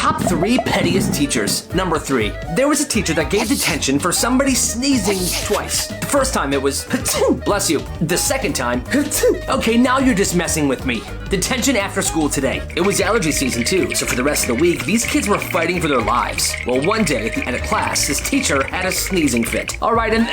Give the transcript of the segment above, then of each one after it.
Top 3 pettiest teachers. Number 3. There was a teacher that gave detention for somebody sneezing twice. The first time it was, bless you. The second time, okay, now you're just messing with me. Detention after school today. It was allergy season too, so for the rest of the week, these kids were fighting for their lives. Well, one day at the end of class, this teacher had a sneezing fit. All right, and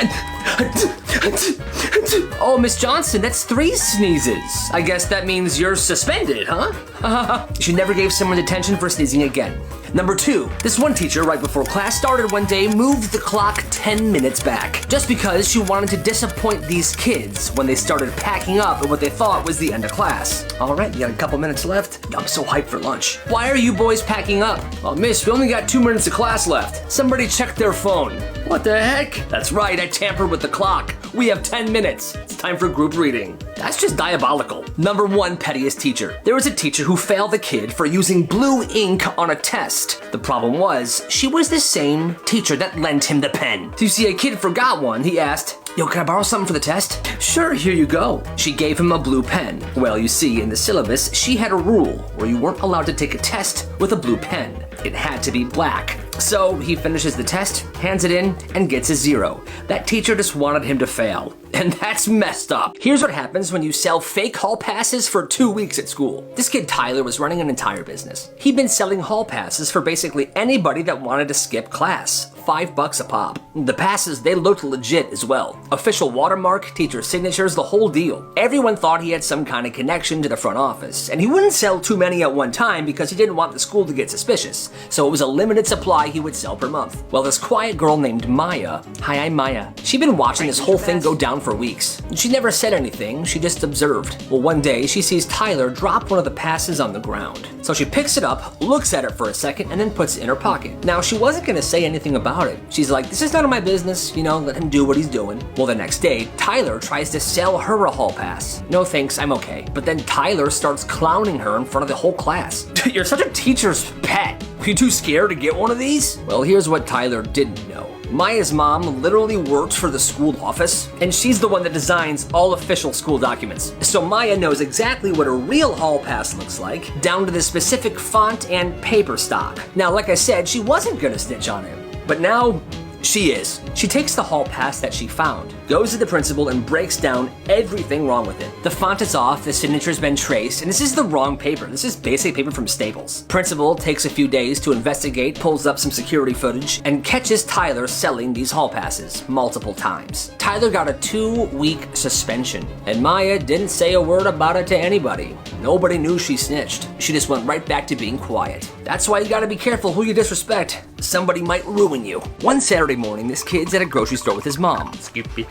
oh, Miss Johnson, that's 3 sneezes. I guess that means you're suspended, huh? She never gave someone detention for sneezing again. Number 2, this one teacher right before class started one day moved the clock 10 minutes back just because she wanted to disappoint these kids when they started packing up at what they thought was the end of class. All right, you got a couple minutes left. I'm so hyped for lunch. Why are you boys packing up? Oh, miss, we only got 2 minutes of class left. Somebody check their phone. What the heck? That's right, I tampered with the clock. We have 10 minutes. It's time for group reading. That's just diabolical. Number 1 pettiest teacher. There was a teacher who failed the kid for using blue ink on a test. The problem was, she was the same teacher that lent him the pen. So you see, a kid forgot one. He asked, yo, can I borrow something for the test? Sure, here you go. She gave him a blue pen. Well, you see, in the syllabus, she had a rule where you weren't allowed to take a test with a blue pen. It had to be black. So he finishes the test, hands it in, and gets a 0. That teacher just wanted him to fail. And that's messed up. Here's what happens when you sell fake hall passes for 2 weeks at school. This kid Tyler was running an entire business. He'd been selling hall passes for basically anybody that wanted to skip class. $5 a pop. The passes, they looked legit as well. Official watermark, teacher signatures, the whole deal. Everyone thought he had some kind of connection to the front office, and he wouldn't sell too many at one time because he didn't want the school to get suspicious, so it was a limited supply he would sell per month. Well, this quiet girl named Maya, hi, I'm Maya, she'd been watching this whole thing go down for weeks. She never said anything, she just observed. Well, one day, she sees Tyler drop one of the passes on the ground. So she picks it up, looks at it for a second, and then puts it in her pocket. Now, she wasn't gonna say anything about it. She's like, this is none of my business, you know, let him do what he's doing. Well, the next day, Tyler tries to sell her a hall pass. No thanks, I'm okay. But then Tyler starts clowning her in front of the whole class. You're such a teacher's pet. Are you too scared to get one of these? Well, here's what Tyler didn't know. Maya's mom literally works for the school office, and she's the one that designs all official school documents. So Maya knows exactly what a real hall pass looks like, down to the specific font and paper stock. Now, like I said, she wasn't gonna snitch on him, but now she is. She takes the hall pass that she found, goes to the principal, and breaks down everything wrong with it. The font is off, the signature's been traced, and this is the wrong paper. This is basic paper from Staples. Principal takes a few days to investigate, pulls up some security footage, and catches Tyler selling these hall passes multiple times. Tyler got a 2-week suspension, and Maya didn't say a word about it to anybody. Nobody knew she snitched. She just went right back to being quiet. That's why you gotta be careful who you disrespect. Somebody might ruin you. One Saturday morning, this kid's at a grocery store with his mom.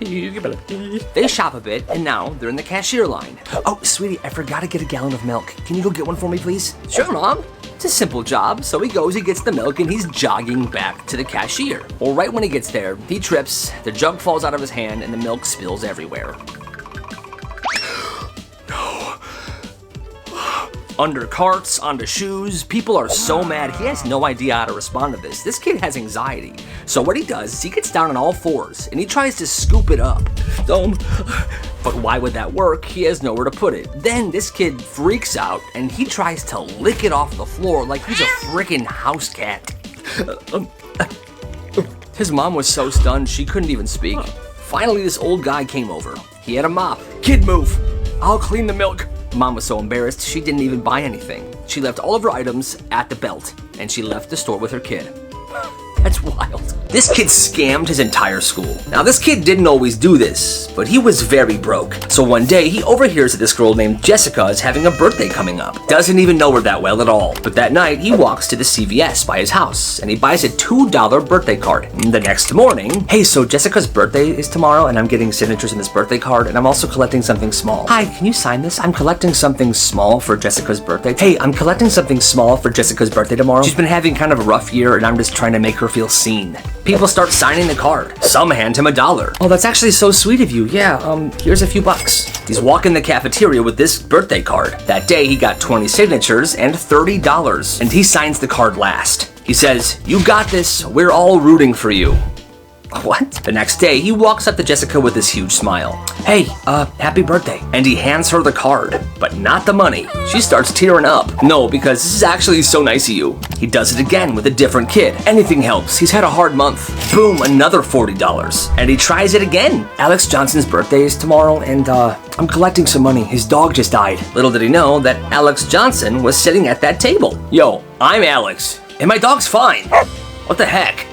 They shop a bit, and now they're in the cashier line. Oh, sweetie, I forgot to get a gallon of milk. Can you go get one for me, please? Sure, Mom. It's a simple job, so he goes, he gets the milk, and he's jogging back to the cashier. Well, right when he gets there, he trips, the jug falls out of his hand, and the milk spills everywhere. Under carts, onto shoes, people are so mad, he has no idea how to respond to this. This kid has anxiety. So what he does is he gets down on all fours and he tries to scoop it up. But why would that work? He has nowhere to put it. Then this kid freaks out and he tries to lick it off the floor like he's a freaking house cat. His mom was so stunned she couldn't even speak. Finally, this old guy came over. He had a mop. Kid, move. I'll clean the milk. Mom was so embarrassed, she didn't even buy anything. She left all of her items at the belt, and she left the store with her kid. That's wild. This kid scammed his entire school. Now, this kid didn't always do this, but he was very broke. So one day, he overhears that this girl named Jessica is having a birthday coming up. Doesn't even know her that well at all. But that night, he walks to the CVS by his house, and he buys a $2 birthday card. And the next morning, hey, so Jessica's birthday is tomorrow, and I'm getting signatures in this birthday card, and I'm also collecting something small. Hi, can you sign this? I'm collecting something small for Jessica's birthday. Hey, I'm collecting something small for Jessica's birthday tomorrow. She's been having kind of a rough year, and I'm just trying to make her feel seen. People start signing the card. Some hand him $1. Oh, that's actually so sweet of you. Yeah, here's a few bucks. He's walking the cafeteria with this birthday card. That day, he got 20 signatures and $30, and he signs the card last. He says, "You got this. We're all rooting for you." What? The next day, he walks up to Jessica with this huge smile. Hey, happy birthday. And he hands her the card, but not the money. She starts tearing up. No, because this is actually so nice of you. He does it again with a different kid. Anything helps. He's had a hard month. Boom, another $40. And he tries it again. Alex Johnson's birthday is tomorrow, and I'm collecting some money. His dog just died. Little did he know that Alex Johnson was sitting at that table. Yo, I'm Alex, and my dog's fine. What the heck?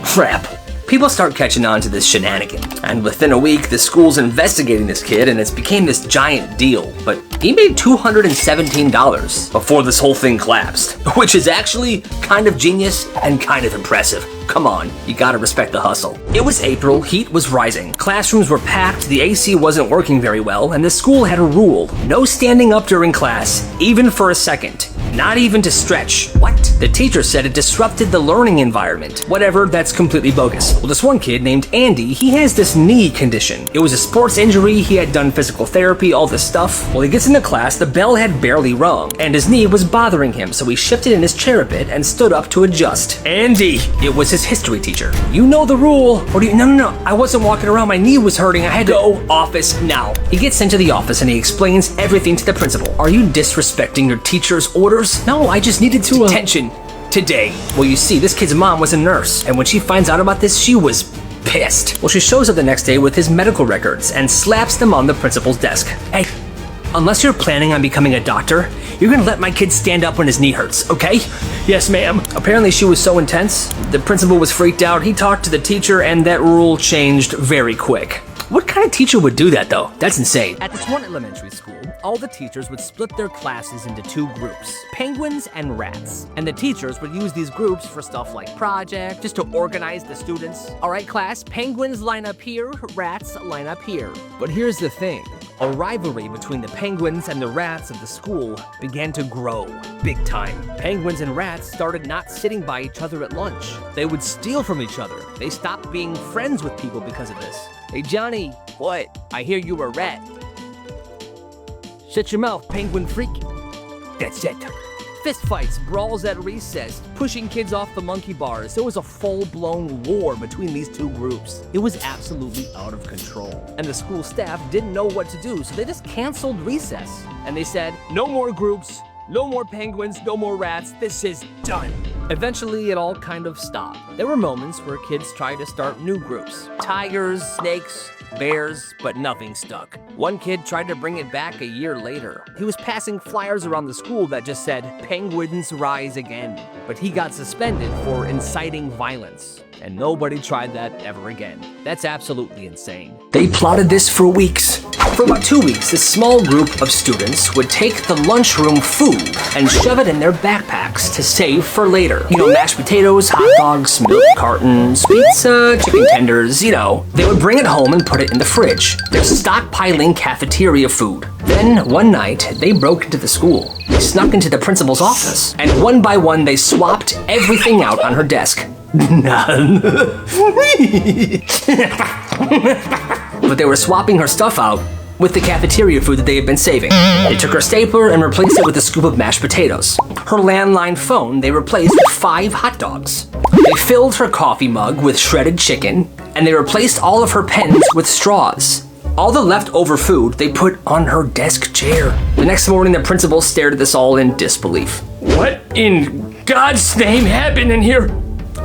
Crap. People start catching on to this shenanigan, and within a week, the school's investigating this kid, and it's became this giant deal. But he made $217 before this whole thing collapsed, which is actually kind of genius and kind of impressive. Come on, you gotta respect the hustle. It was April, heat was rising, classrooms were packed, the AC wasn't working very well, and the school had a rule: no standing up during class, even for a second. Not even to stretch. What? The teacher said it disrupted the learning environment. Whatever, that's completely bogus. Well, this one kid named Andy, he has this knee condition. It was a sports injury, he had done physical therapy, all this stuff. Well, he gets into class, the bell had barely rung, and his knee was bothering him, so he shifted in his chair a bit and stood up to adjust. Andy! It was his history teacher. You know the rule. Or do you? No. I wasn't walking around, my knee was hurting, I had to— Go office now. He gets into the office and he explains everything to the principal. Are you disrespecting your teacher's orders? No, I just needed to— Detention. Today. Well, you see, this kid's mom was a nurse, and when she finds out about this, she was pissed. Well, she shows up the next day with his medical records and slaps them on the principal's desk. Hey, unless you're planning on becoming a doctor, you're gonna let my kid stand up when his knee hurts, okay? Yes, ma'am. Apparently she was so intense, the principal was freaked out, he talked to the teacher, and that rule changed very quick. What kind of teacher would do that, though? That's insane. At this one elementary school, all the teachers would split their classes into two groups, penguins and rats. And the teachers would use these groups for stuff like projects, just to organize the students. All right, class, penguins line up here, rats line up here. But here's the thing. A rivalry between the penguins and the rats of the school began to grow big time. Penguins and rats started not sitting by each other at lunch. They would steal from each other. They stopped being friends with people because of this. Hey, Johnny. What? I hear you were a rat. Shut your mouth, penguin freak. That's it. Fistfights, brawls at recess, pushing kids off the monkey bars. There was a full-blown war between these two groups. It was absolutely out of control. And the school staff didn't know what to do, so they just canceled recess. And they said, no more groups, no more penguins, no more rats, this is done. Eventually, it all kind of stopped. There were moments where kids tried to start new groups. Tigers, snakes, bears, but nothing stuck. One kid tried to bring it back a year later. He was passing flyers around the school that just said, "Penguins rise again." But he got suspended for inciting violence. And nobody tried that ever again. That's absolutely insane. They plotted this for weeks. For about 2 weeks, this small group of students would take the lunchroom food and shove it in their backpacks to save for later. You know, mashed potatoes, hot dogs, milk cartons, pizza, chicken tenders, you know. They would bring it home and put it in the fridge. They're stockpiling cafeteria food. Then, one night, they broke into the school. They snuck into the principal's office, and one by one, they swapped everything out on her desk. None. But they were swapping her stuff out with the cafeteria food that they had been saving. They took her stapler and replaced it with a scoop of mashed potatoes. Her landline phone they replaced with 5 hot dogs. They filled her coffee mug with shredded chicken, and they replaced all of her pens with straws. All the leftover food they put on her desk chair. The next morning, the principal stared at this all in disbelief. What in God's name happened in here?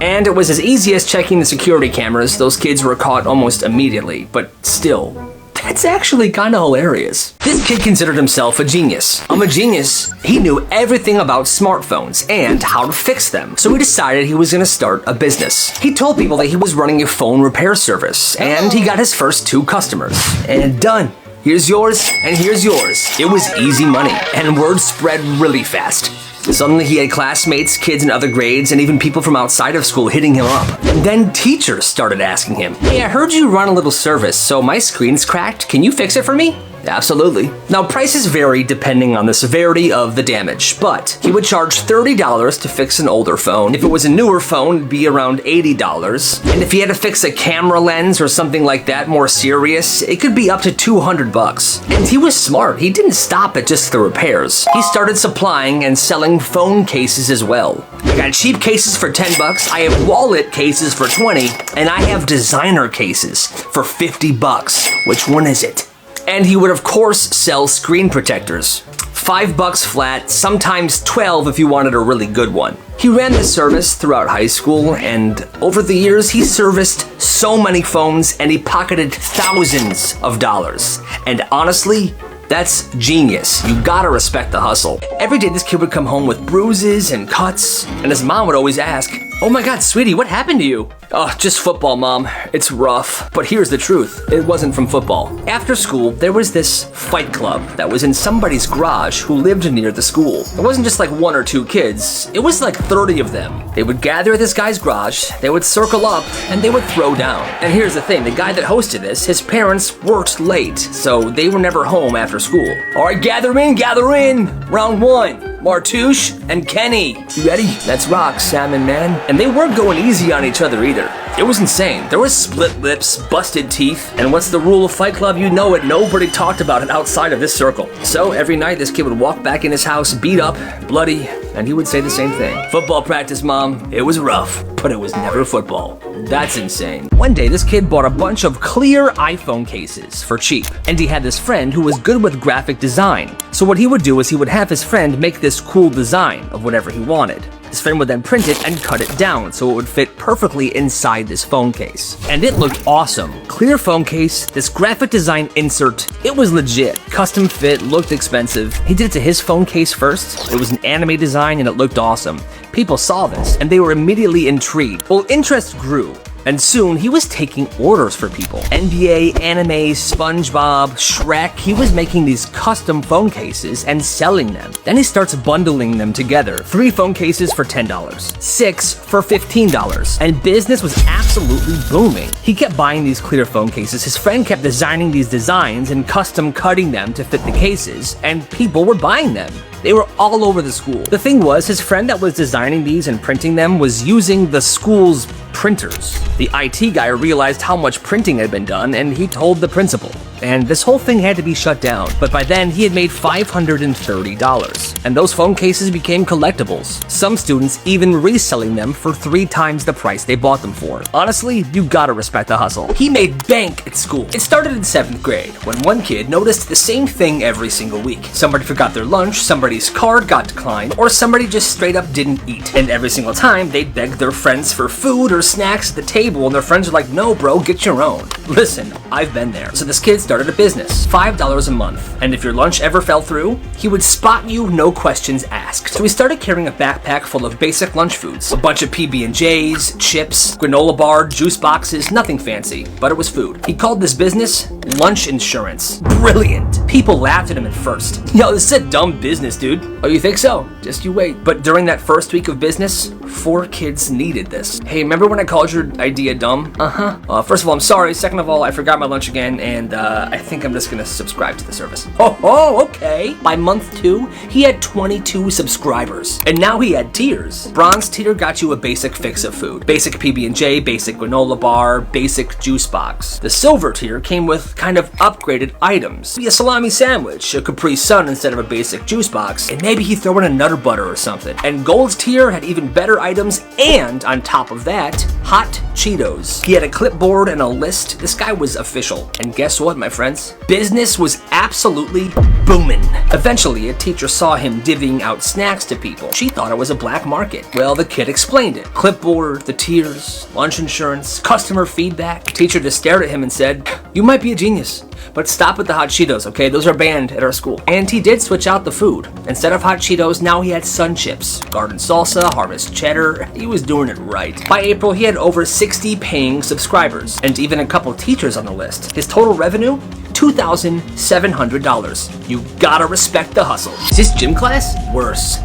And it was as easy as checking the security cameras. Those kids were caught almost immediately, but still, that's actually kinda hilarious. This kid considered himself a genius. A genius, he knew everything about smartphones and how to fix them. So he decided he was gonna start a business. He told people that he was running a phone repair service, and he got his first 2 customers. And done. Here's yours, and here's yours. It was easy money, and word spread really fast. Suddenly he had classmates, kids in other grades, and even people from outside of school hitting him up. And then teachers started asking him, "Hey, I heard you run a little service, so my screen's cracked. Can you fix it for me?" Absolutely. Now, prices vary depending on the severity of the damage, but he would charge $30 to fix an older phone. If it was a newer phone, it'd be around $80. And if he had to fix a camera lens or something like that, more serious, it could be up to $200. And he was smart. He didn't stop at just the repairs. He started supplying and selling phone cases as well. I got cheap cases for $10, I have wallet cases for $20, and I have designer cases for $50. Which one is it? And he would of course sell screen protectors. $5 flat, sometimes 12 if you wanted a really good one. He ran this service throughout high school, and over the years he serviced so many phones and he pocketed thousands of dollars. And honestly, that's genius. You gotta respect the hustle. Every day this kid would come home with bruises and cuts, and his mom would always ask, "Oh my God, sweetie, what happened to you?" "Oh, just football, Mom. It's rough." But here's the truth. It wasn't from football. After school, there was this fight club that was in somebody's garage who lived near the school. It wasn't just like 1 or 2 kids. It was like 30 of them. They would gather at this guy's garage, they would circle up, and they would throw down. And here's the thing. The guy that hosted this, his parents worked late, so they were never home after school. "All right, gather in, gather in. Round 1. Martouche and Kenny. You ready? Let's rock, Salmon Man." And they weren't going easy on each other either. It was insane. There was split lips, busted teeth, and what's the rule of Fight Club? You know it. Nobody talked about it outside of this circle. So every night this kid would walk back in his house, beat up, bloody, and he would say the same thing. "Football practice, Mom. It was rough, but it was never football." That's insane. One day this kid bought a bunch of clear iPhone cases for cheap, and he had this friend who was good with graphic design. So what he would do is he would have his friend make this cool design of whatever he wanted. His friend would then print it and cut it down so it would fit perfectly inside this phone case. And it looked awesome. Clear phone case, this graphic design insert, it was legit. Custom fit, looked expensive. He did it to his phone case first. It was an anime design and it looked awesome. People saw this and they were immediately intrigued. Well, interest grew. And soon, he was taking orders for people. NBA, anime, SpongeBob, Shrek. He was making these custom phone cases and selling them. Then he starts bundling them together. 3 phone cases for $10, 6 for $15, and business was absolutely booming. He kept buying these clear phone cases. His friend kept designing these designs and custom cutting them to fit the cases, and people were buying them. They were all over the school. The thing was, his friend that was designing these and printing them was using the school's printers. The IT guy realized how much printing had been done, and he told the principal. And this whole thing had to be shut down. But by then, he had made $530. And those phone cases became collectibles. Some students even reselling them for 3 times the price they bought them for. Honestly, you gotta respect the hustle. He made bank at school. It started in 7th grade, when one kid noticed the same thing every single week. Somebody forgot their lunch, somebody's card got declined, or somebody just straight up didn't eat. And every single time, they'd beg their friends for food or snacks at the table, and their friends were like, "No, bro, get your own." Listen, I've been there. So this kid started a business, $5 a month, and if your lunch ever fell through, he would spot you, no questions asked. So he started carrying a backpack full of basic lunch foods, a bunch of PB&Js, chips, granola bar, juice boxes, nothing fancy, but it was food. He called this business Lunch Insurance. Brilliant. People laughed at him at first. "Yo, this is a dumb business, dude." "Oh, you think so? Just you wait." But during that first week of business, 4 kids needed this. "Hey, remember when I called your idea dumb?" "Uh-huh. First of all, I'm sorry. Second of all, I forgot my lunch again, and I think I'm just gonna subscribe to the service." Oh, okay. By month 2, he had 22 subscribers. And now he had tiers. Bronze tier got you a basic fix of food. Basic PB&J, basic granola bar, basic juice box. The silver tier came with kind of upgraded items. Maybe a salami sandwich, a Capri Sun instead of a basic juice box, and maybe he threw in a Nutter Butter or something. And gold tier had even better items, and on top of that, hot Cheetos. He had a clipboard and a list. This guy was official. And guess what, my friends? Business was absolutely booming. Eventually, a teacher saw him divvying out snacks to people. She thought it was a black market. Well, the kid explained it. Clipboard, the tiers, lunch insurance, customer feedback. The teacher just stared at him and said, "You might be a genius, but stop with the hot Cheetos, okay? Those are banned at our school." And he did switch out the food. Instead of hot Cheetos, now he had Sun Chips, garden salsa, harvest cheddar. He was doing it right. By April, he had over 60 paying subscribers, and even a couple teachers on the list. His total revenue? $2,700. You gotta respect the hustle. Is this gym class? Worse.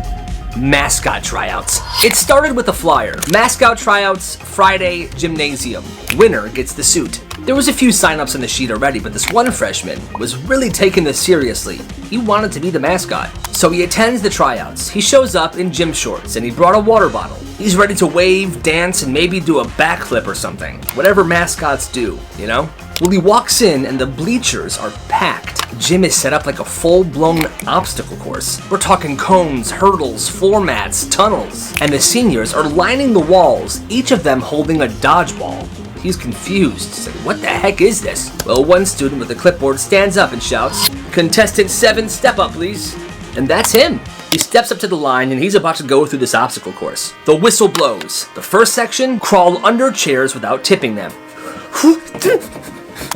Mascot tryouts. It started with a flyer. Mascot tryouts, Friday, gymnasium. Winner gets the suit. There was a few signups on the sheet already, but this one freshman was really taking this seriously. He wanted to be the mascot. So he attends the tryouts. He shows up in gym shorts and he brought a water bottle. He's ready to wave, dance, and maybe do a backflip or something. Whatever mascots do, you know? Well, he walks in and the bleachers are packed. The gym is set up like a full-blown obstacle course. We're talking cones, hurdles, floor mats, tunnels. And the seniors are lining the walls, each of them holding a dodgeball. He's confused. He's like, what the heck is this? Well, one student with a clipboard stands up and shouts, "Contestant 7, step up, please." And that's him. He steps up to the line and he's about to go through this obstacle course. The whistle blows. The first section, crawl under chairs without tipping them.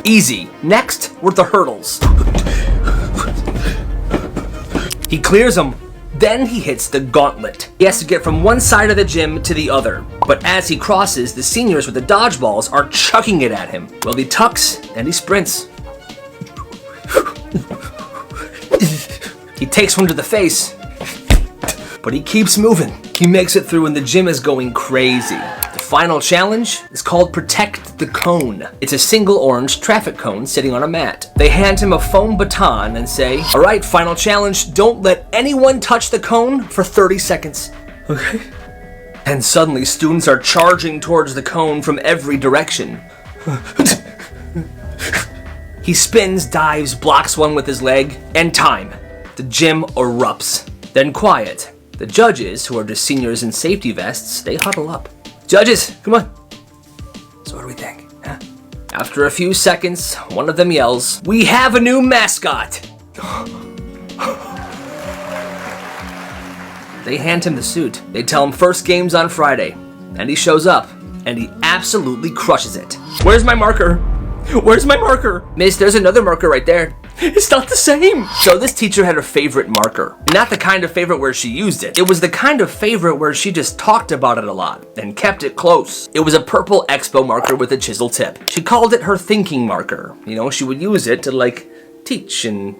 Easy. Next were the hurdles. He clears them. Then he hits the gauntlet. He has to get from one side of the gym to the other. But as he crosses, the seniors with the dodgeballs are chucking it at him. Well, he tucks and he sprints. He takes one to the face. But he keeps moving. He makes it through and the gym is going crazy. The final challenge is called Protect the Cone. It's a single orange traffic cone sitting on a mat. They hand him a foam baton and say, "All right, final challenge, don't let anyone touch the cone for 30 seconds. Okay. And suddenly students are charging towards the cone from every direction. He spins, dives, blocks one with his leg, and time. The gym erupts. Then quiet. The judges, who are just seniors in safety vests, they huddle up. "Judges, come on." "So what do we think? Huh?" After a few seconds, one of them yells, "We have a new mascot." They hand him the suit. They tell him first game's on Friday. And he shows up, and he absolutely crushes it. "Where's my marker? Where's my marker?" "Miss, there's another marker right there." "It's not the same." So this teacher had a favorite marker. Not the kind of favorite where she used it. It was the kind of favorite where she just talked about it a lot and kept it close. It was a purple Expo marker with a chisel tip. She called it her thinking marker. You know, she would use it to like teach and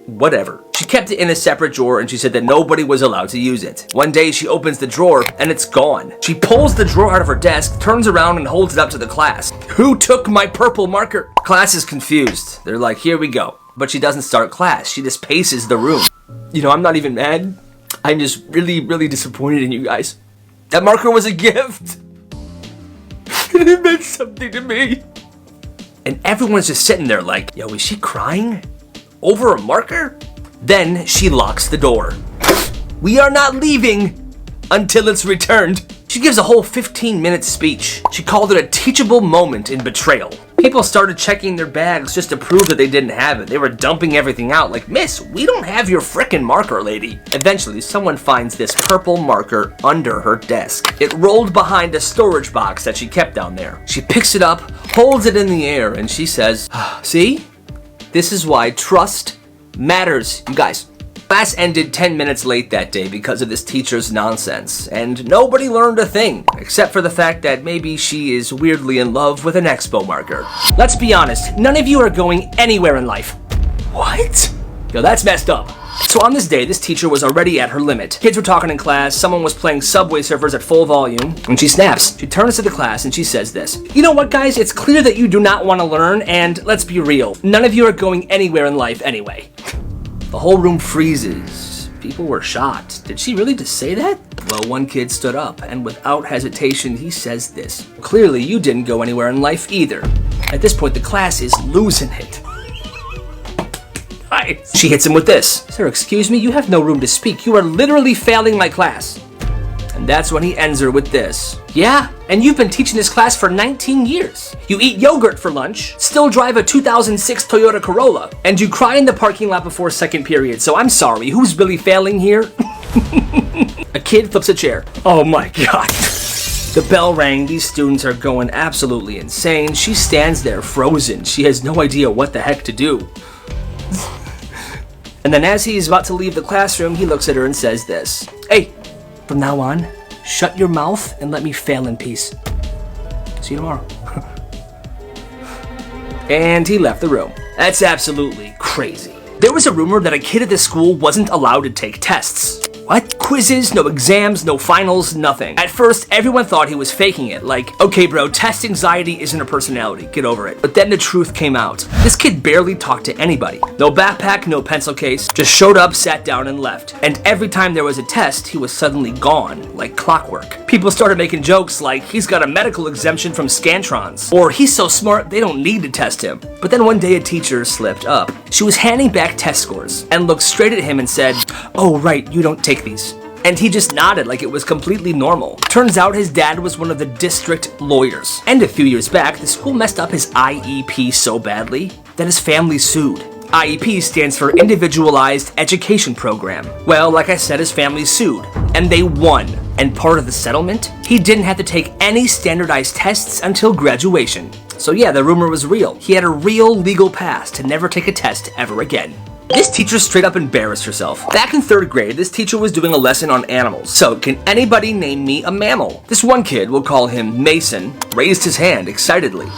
whatever. She kept it in a separate drawer and she said that nobody was allowed to use it. One day she opens the drawer and it's gone. She pulls the drawer out of her desk, turns around and holds it up to the class. "Who took my purple marker?" Class is confused. They're like, "Here we go." But she doesn't start class. She just paces the room. You know, I'm not even mad. I'm just really, really disappointed in you guys. That marker was a gift. It meant something to me. And everyone's just sitting there like, yo, is she crying? Over a marker? Then she locks the door. "We are not leaving until it's returned." She gives a whole 15-minute speech. She called it a teachable moment in betrayal. People started checking their bags just to prove that they didn't have it. They were dumping everything out like, "Miss, we don't have your frickin' marker, lady." Eventually, someone finds this purple marker under her desk. It rolled behind a storage box that she kept down there. She picks it up, holds it in the air, and she says, "See? This is why trust matters, you guys." Class ended 10 minutes late that day because of this teacher's nonsense, and nobody learned a thing, except for the fact that maybe she is weirdly in love with an Expo marker. Let's be honest, none of you are going anywhere in life. What? Yo, that's messed up. So on this day, this teacher was already at her limit. Kids were talking in class, someone was playing Subway Surfers at full volume, and she snaps. She turns to the class and she says this: "You know what, guys? It's clear that you do not want to learn, and let's be real. None of you are going anywhere in life anyway." The whole room freezes. People were shocked. Did she really just say that? Well, one kid stood up, and without hesitation, he says this: "Clearly, you didn't go anywhere in life either." At this point, the class is losing it. Nice. She hits him with this: "Sir, excuse me, you have no room to speak. You are literally failing my class." And that's when he ends her with this: "Yeah, and you've been teaching this class for 19 years. You eat yogurt for lunch, still drive a 2006 Toyota Corolla, and you cry in the parking lot before second period, so I'm sorry, who's really failing here?" A kid flips a chair. Oh my god. The bell rang, these students are going absolutely insane. She stands there frozen. She has no idea what the heck to do. And then as he's about to leave the classroom, he looks at her and says this: "Hey, from now on, shut your mouth and let me fail in peace. See you tomorrow." And he left the room. That's absolutely crazy. There was a rumor that a kid at this school wasn't allowed to take tests. What? Quizzes, no exams, no finals, nothing. At first, everyone thought he was faking it, like, okay bro, test anxiety isn't a personality, get over it. But then the truth came out. This kid barely talked to anybody. No backpack, no pencil case, just showed up, sat down, and left. And every time there was a test, he was suddenly gone, like clockwork. People started making jokes like, he's got a medical exemption from Scantrons, or he's so smart they don't need to test him. But then one day a teacher slipped up. She was handing back test scores, and looked straight at him and said, "Oh right, you don't take these." And he just nodded like it was completely normal. Turns out his dad was one of the district lawyers. And a few years back, the school messed up his IEP so badly that his family sued. IEP stands for Individualized Education Program. Well, like I said, his family sued, and they won. And part of the settlement, he didn't have to take any standardized tests until graduation. So yeah, the rumor was real. He had a real legal pass to never take a test ever again. This teacher straight up embarrassed herself. Back in 3rd grade, this teacher was doing a lesson on animals. So, can anybody name me a mammal? This one kid, we'll call him Mason, raised his hand excitedly.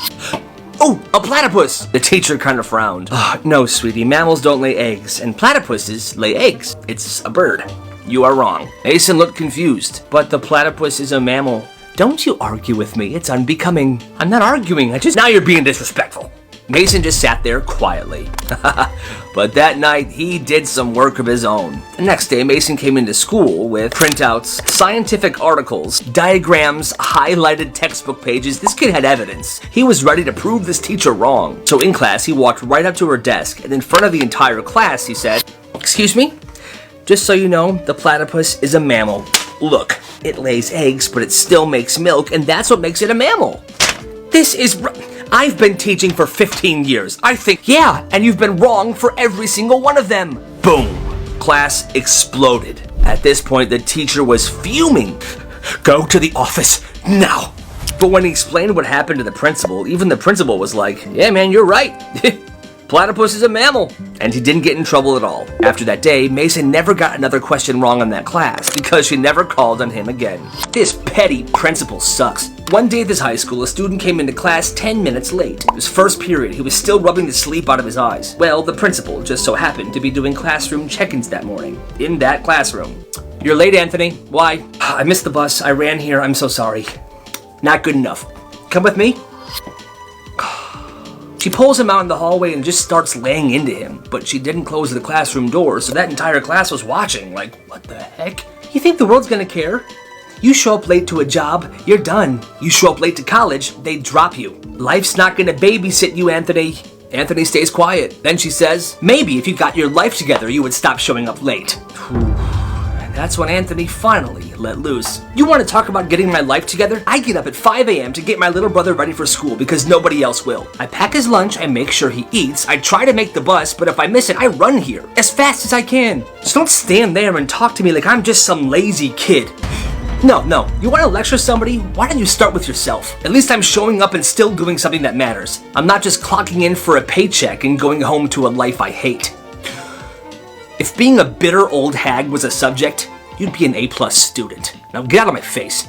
Oh, a platypus! The teacher kind of frowned. No, sweetie, mammals don't lay eggs, and platypuses lay eggs. It's a bird. You are wrong. Mason looked confused, but the platypus is a mammal. Don't you argue with me, it's unbecoming. I'm not arguing, Now you're being disrespectful. Mason just sat there quietly. But that night, he did some work of his own. The next day, Mason came into school with printouts, scientific articles, diagrams, highlighted textbook pages. This kid had evidence. He was ready to prove this teacher wrong. So in class, he walked right up to her desk, and in front of the entire class, he said, "Excuse me? Just so you know, the platypus is a mammal. Look, it lays eggs, but it still makes milk, and that's what makes it a mammal. I've been teaching for 15 years. I think, yeah, and you've been wrong for every single one of them." Boom. Class exploded. At this point, the teacher was fuming. "Go to the office now." But when he explained what happened to the principal, even the principal was like, "Yeah, man, you're right. Platypus is a mammal." And he didn't get in trouble at all. After that day, Mason never got another question wrong in that class because she never called on him again. This petty principal sucks. One day at this high school, a student came into class 10 minutes late. It was first period. He was still rubbing the sleep out of his eyes. Well, the principal just so happened to be doing classroom check-ins that morning, in that classroom. "You're late, Anthony. Why?" "I missed the bus. I ran here. I'm so sorry." "Not good enough. Come with me." She pulls him out in the hallway and just starts laying into him, but she didn't close the classroom door, so that entire class was watching, like, what the heck? You think the world's gonna care? You show up late to a job, you're done. You show up late to college, they drop you. Life's not gonna babysit you, Anthony. Anthony stays quiet. Then she says, "Maybe if you got your life together, you would stop showing up late." That's when Anthony finally let loose. "You want to talk about getting my life together? I get up at 5 a.m. to get my little brother ready for school because nobody else will. I pack his lunch, I make sure he eats, I try to make the bus, but if I miss it, I run here as fast as I can. So don't stand there and talk to me like I'm just some lazy kid." No, you want to lecture somebody? Why don't you start with yourself? At least I'm showing up and still doing something that matters. I'm not just clocking in for a paycheck and going home to a life I hate. If being a bitter old hag was a subject, you'd be an A+ student. Now get out of my face.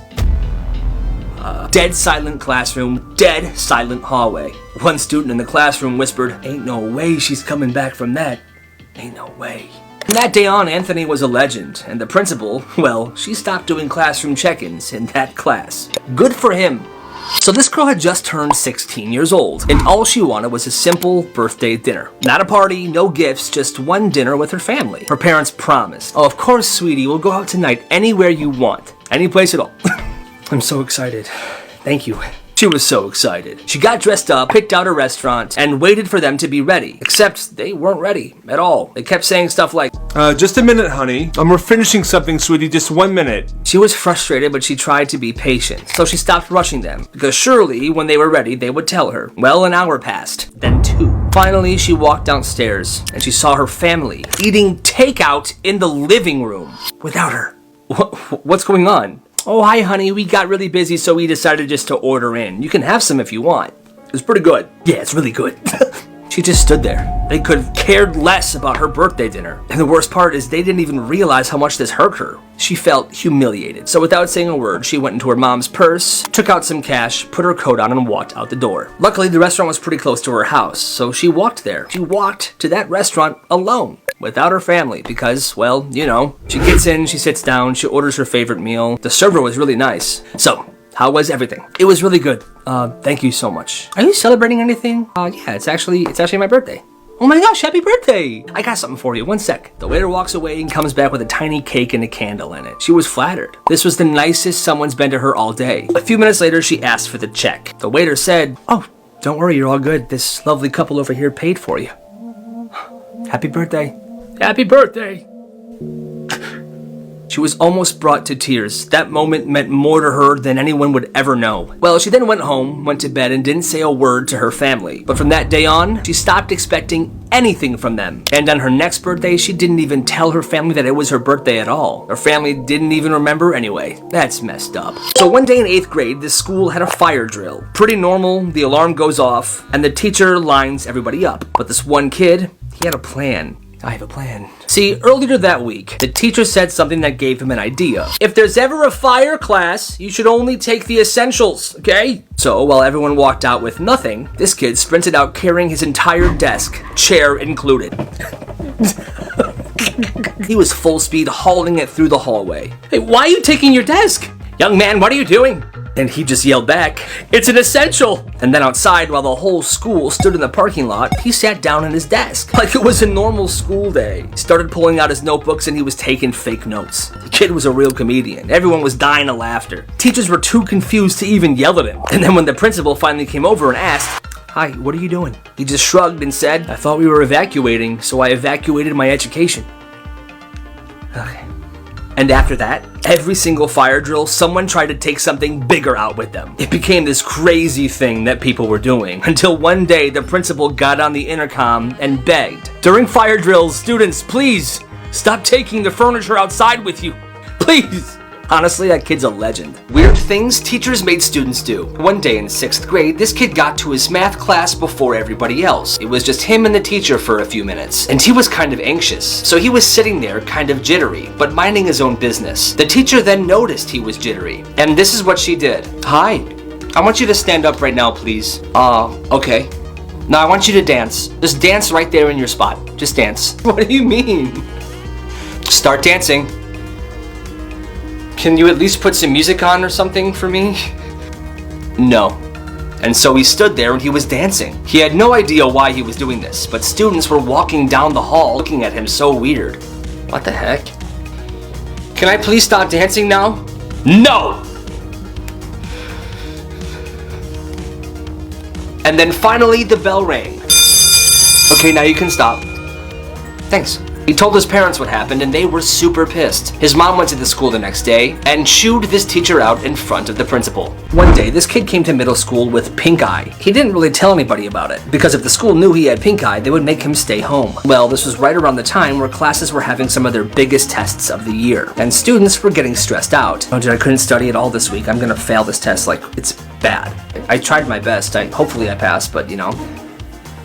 Dead silent classroom, dead silent hallway. One student in the classroom whispered, "Ain't no way she's coming back from that. Ain't no way." From that day on, Anthony was a legend, and the principal, well, she stopped doing classroom check-ins in that class. Good for him. So this girl had just turned 16 years old, and all she wanted was a simple birthday dinner. Not a party, no gifts, just one dinner with her family. Her parents promised, "Oh, of course, sweetie, we'll go out tonight anywhere you want. Any place at all." I'm so excited. Thank you. She was so excited. She got dressed up, picked out a restaurant, and waited for them to be ready. Except they weren't ready at all. They kept saying stuff like, Just a minute, honey. We're finishing something, sweetie. Just 1 minute." She was frustrated, but she tried to be patient. So she stopped rushing them, because surely when they were ready, they would tell her. Well, an hour passed, then 2. Finally, she walked downstairs, and she saw her family eating takeout in the living room without her. What's going on? "Oh, hi, honey. We got really busy, so we decided just to order in. You can have some if you want. It's pretty good." "Yeah, it's really good." She just stood there. They could have cared less about her birthday dinner. And the worst part is they didn't even realize how much this hurt her. She felt humiliated. So without saying a word, she went into her mom's purse, took out some cash, put her coat on, and walked out the door. Luckily, the restaurant was pretty close to her house, so she walked there. She walked to that restaurant alone. without her family because, well, you know. She gets in, she sits down, she orders her favorite meal. The server was really nice. So, how was everything? It was really good. Thank you so much. Are you celebrating anything? Yeah, it's actually my birthday. Oh my gosh, happy birthday! I got something for you, one sec. The waiter walks away and comes back with a tiny cake and a candle in it. She was flattered. This was the nicest someone's been to her all day. A few minutes later, she asked for the check. The waiter said, "Oh, don't worry, you're all good. This lovely couple over here paid for you." Happy birthday. Happy birthday. She was almost brought to tears. That moment meant more to her than anyone would ever know. Well, she then went home, went to bed, and didn't say a word to her family. But from that day on, she stopped expecting anything from them. And on her next birthday, she didn't even tell her family that it was her birthday at all. Her family didn't even remember anyway. That's messed up. So one day in 8th grade, this school had a fire drill. Pretty normal, the alarm goes off, and the teacher lines everybody up. But this one kid, he had a plan. I have a plan. See, earlier that week, the teacher said something that gave him an idea. If there's ever a fire class, you should only take the essentials, okay? So, while everyone walked out with nothing, this kid sprinted out carrying his entire desk, chair included. He was full speed hauling it through the hallway. Hey, why are you taking your desk? Young man, what are you doing? And he just yelled back, "It's an essential!" And then outside, while the whole school stood in the parking lot, he sat down at his desk, like it was a normal school day. He started pulling out his notebooks and he was taking fake notes. The kid was a real comedian. Everyone was dying of laughter. Teachers were too confused to even yell at him. And then when the principal finally came over and asked, "Hi, what are you doing?" he just shrugged and said, "I thought we were evacuating, so I evacuated my education." Okay. And after that, every single fire drill, someone tried to take something bigger out with them. It became this crazy thing that people were doing, until one day the principal got on the intercom and begged, "During fire drills, students, please, stop taking the furniture outside with you. Please." Honestly, that kid's a legend. Weird things teachers made students do. One day in 6th grade, this kid got to his math class before everybody else. It was just him and the teacher for a few minutes, and he was kind of anxious. So he was sitting there kind of jittery, but minding his own business. The teacher then noticed he was jittery, and this is what she did. "Hi, I want you to stand up right now, please." Okay. Now I want you to dance. Just dance right there in your spot. Just dance." "What do you mean?" "Start dancing." "Can you at least put some music on or something for me?" "No." And so he stood there and he was dancing. He had no idea why he was doing this, but students were walking down the hall looking at him so weird. What the heck? "Can I please stop dancing now?" "No!" And then finally the bell rang. "Okay, now you can stop." "Thanks." He told his parents what happened and they were super pissed. His mom went to the school the next day and shooed this teacher out in front of the principal. One day, this kid came to middle school with pink eye. He didn't really tell anybody about it, because if the school knew he had pink eye, they would make him stay home. Well, this was right around the time where classes were having some of their biggest tests of the year, and students were getting stressed out. "Oh dude, I couldn't study at all this week. I'm gonna fail this test, like, it's bad." I tried my best. Hopefully I passed, but you know.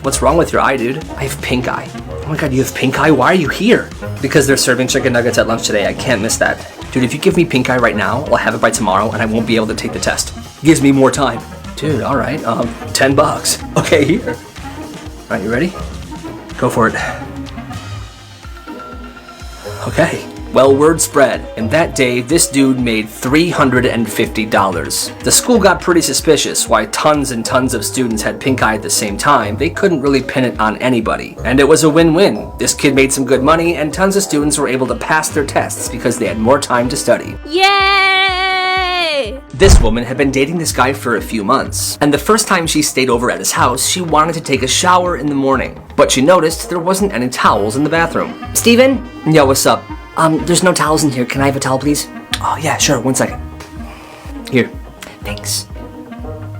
"What's wrong with your eye, dude?" "I have pink eye." "Oh my god, you have pink eye? Why are you here?" "Because they're serving chicken nuggets at lunch today. I can't miss that." "Dude, if you give me pink eye right now, I'll have it by tomorrow and I won't be able to take the test." Gives me more time. "Dude, alright, $10. Okay, here." Alright, you ready? Go for it. Okay. Well, word spread, and that day, this dude made $350. The school got pretty suspicious why tons and tons of students had pink eye at the same time. They couldn't really pin it on anybody. And it was a win-win. This kid made some good money, and tons of students were able to pass their tests because they had more time to study. Yay! This woman had been dating this guy for a few months, and the first time she stayed over at his house, she wanted to take a shower in the morning. But she noticed there wasn't any towels in the bathroom. Steven? Yo, what's up? There's no towels in here. Can I have a towel, please? Oh, yeah, sure. 1 second. Here. Thanks.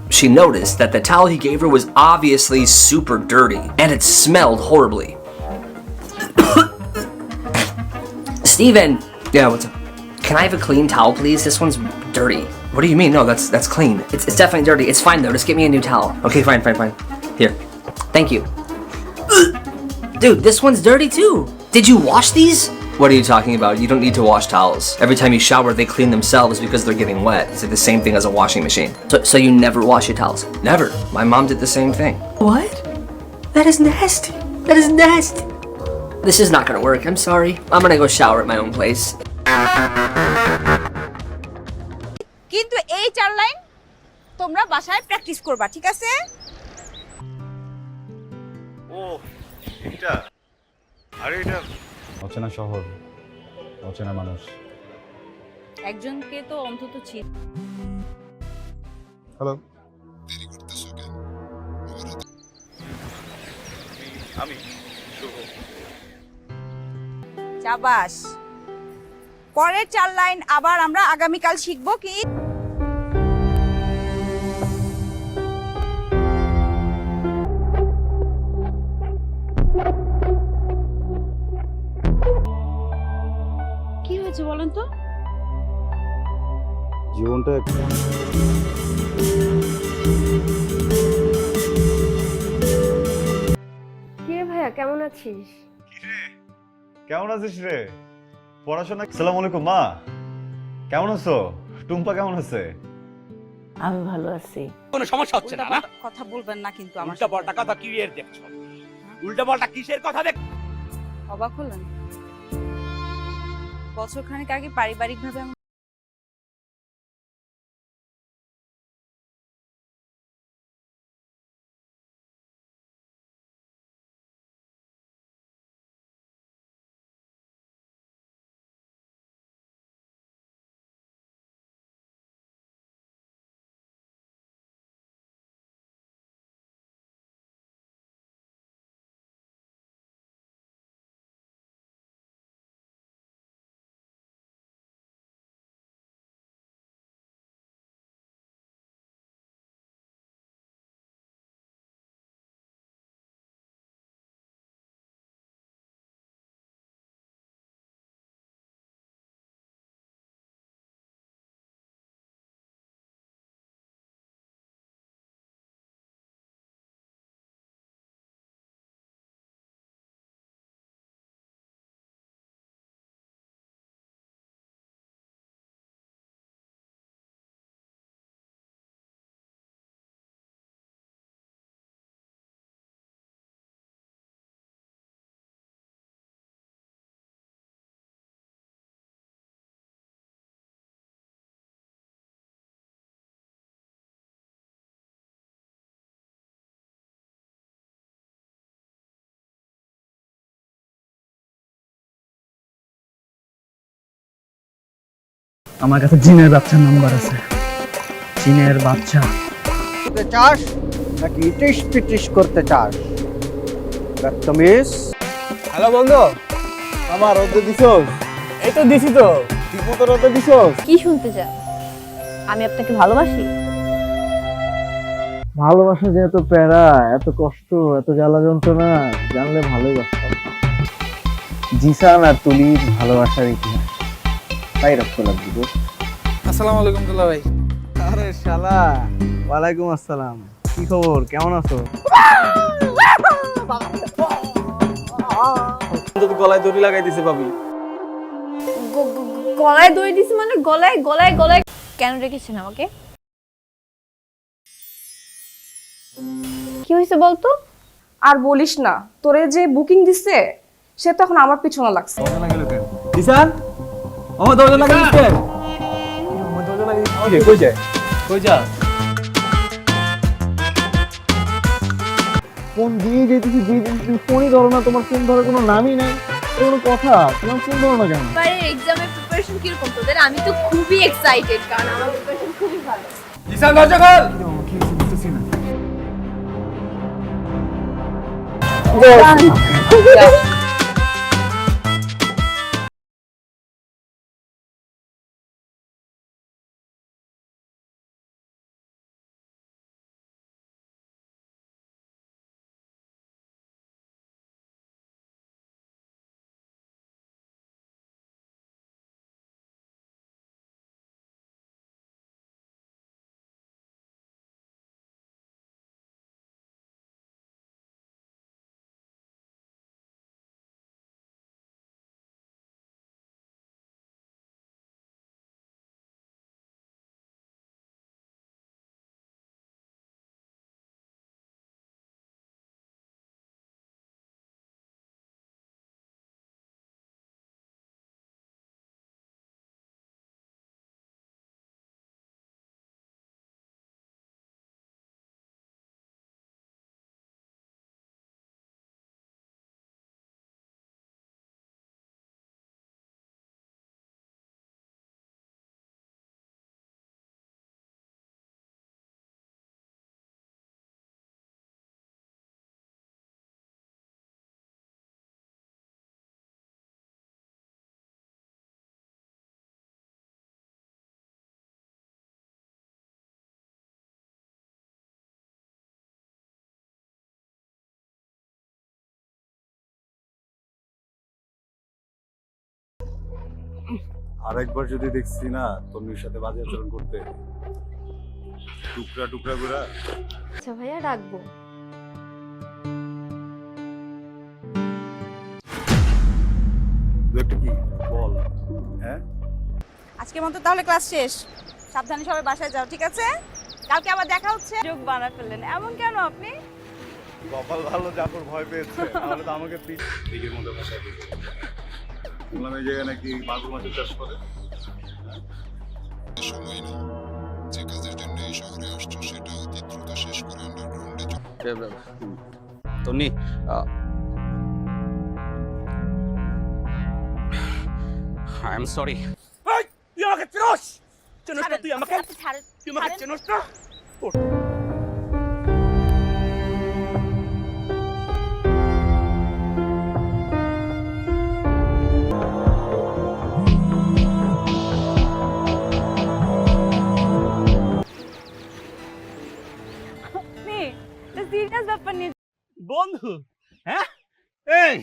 She noticed that the towel he gave her was obviously super dirty, and it smelled horribly. Steven! Yeah, what's up? Can I have a clean towel, please? This one's dirty. What do you mean? No, that's clean. It's definitely dirty. It's fine, though. Just get me a new towel. Okay, fine. Here. Thank you. Dude, this one's dirty, too. Did you wash these? What are you talking about? You don't need to wash towels. Every time you shower, they clean themselves because they're getting wet. It's like the same thing as a washing machine. So you never wash your towels? Never. My mom did the same thing. What? That is nasty. That is nasty. This is not gonna work. I'm sorry. I'm gonna go shower at my own place. কিন্তু এই 4 line তোমরা বাসায় practice করবা, ঠিক আছে? ও এটা আরে এটা অচেনা শহর, অচেনা মানুষ। একজনকে তো অন্তত ছিল। হ্যালো, আমি শুভ। চাবাস। পরের 4 লাইন আবার আমরা আগামীকাল শিখবো কি? কি হয়েছে বলেন তো? জীবনটা কি রে ভাইয়া, কেমন আছিস? কেমন আছিস রে? পড়াশোনা? আসসালামু আলাইকুম মা, কেমন আছো? টুম্পা কেমন আছে? আমি ভালো আছি। কোনো সমস্যা হচ্ছে না না? কথা বলবেন না কিন্তু আমার উল্টা পাল্টা কথা কি এর দেখছো? উল্টা পাল্টা কিসের কথা দেখ? অবাক হলেন? বছরখানেক আগে পারিবারিকভাবে আমার কাছে জিনের বাচ্চার নাম্বার আছে। জিনের বাচ্চা করতে চাস নাকি ইটিস পিটিস করতে চাস? হ্যালো বন্ধু, আমার রোদে দিছস? এই তো দিছি তো। ঠিক মতো রোদে দিছস? কি শুনতে চান? আমি আপনাকে ভালোবাসি। ভালোবাসা যে এত প্যারা, এত কষ্ট, এত জ্বালা যন্ত্রণা জানলে ভালোই বাসতাম। জিসান আর তুলির ভালোবাসার ইতিহাস তাই রক্ত লাগবে। আসসালামু আলাইকুম দুলা ভাই। আরে শালা, ওয়ালাইকুম আসসালাম। কি খবর, কেমন আছো? গলায় দড়ি লাগাই দিছে ভাবি। গলায় দড়ি দিছি মানে গলায় গলায় গলায় কেন রেখেছেন আমাকে? কি হয়েছে বলতো? আর বলিস না, তোরে যে বুকিং দিছে সে তো এখন আমার পিছনে লাগছে। জিসান, আমার দরজা লাগাই দিছে। আমার দরজা লাগাই দিছে। কই যায়? কই যা? ফোন দিয়ে যেতেছি, ফোনই ধরো না। তোমার ফোন ধরার কোনো নামই নাই, কোনো কথা। তোমার ফোন ধরো না কেন? এবারে এক্সামের প্রিপারেশন কিরকম তোদের? আমি তো খুবই এক্সাইটেড, কারণ আমার প্রিপারেশন খুবই ভালো। জিসান দরজা খোল। কি বুঝতেছি না। আরেকবার যদি দেখছি না তন্নির সাথে বাজে আচরণ করতে, টুকরা টুকরা করে আচ্ছা ভাইয়া, রাখবো। একটা কি বল। হ্যাঁ, আজকের মতো তাহলে ক্লাস শেষ। সাবধানে সবাই বাসায় যাও, ঠিক আছে? কালকে আবার দেখা হচ্ছে। যোগ বানা ফেললেন, এমন কেন আপনি? কপাল ভালো জাফর ভয় পেয়েছে, তাহলে তো আমাকে দিকের মধ্যে বসায় দিতে। শুনলাম এই জায়গায় নাকি মাগুর মাছের চাষ করে। সময় নেই, যে কাজের জন্য এই শহরে আসছো সেটা অতি দ্রুত শেষ করে আন্ডারগ্রাউন্ডে তন্নি আই এম সরি। তুই আমাকে চিনোস? চিনোস না তুই আমাকে? তুই আমাকে চিনোস না? সিরিয়াস ব্যাপার নিয়ে বন্ধু, হ্যাঁ? এই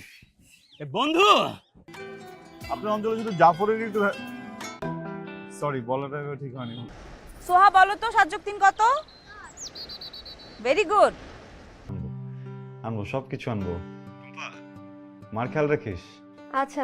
বন্ধু, আপনার অঞ্চলে শুধু জাফরের একটু সরি বলাটা ঠিক হয়নি। সোহা বলো তো 7 যোগ 3 কত? Very good. আনবো, সবকিছু আনবো। মার খেয়াল রাখিস। আচ্ছা।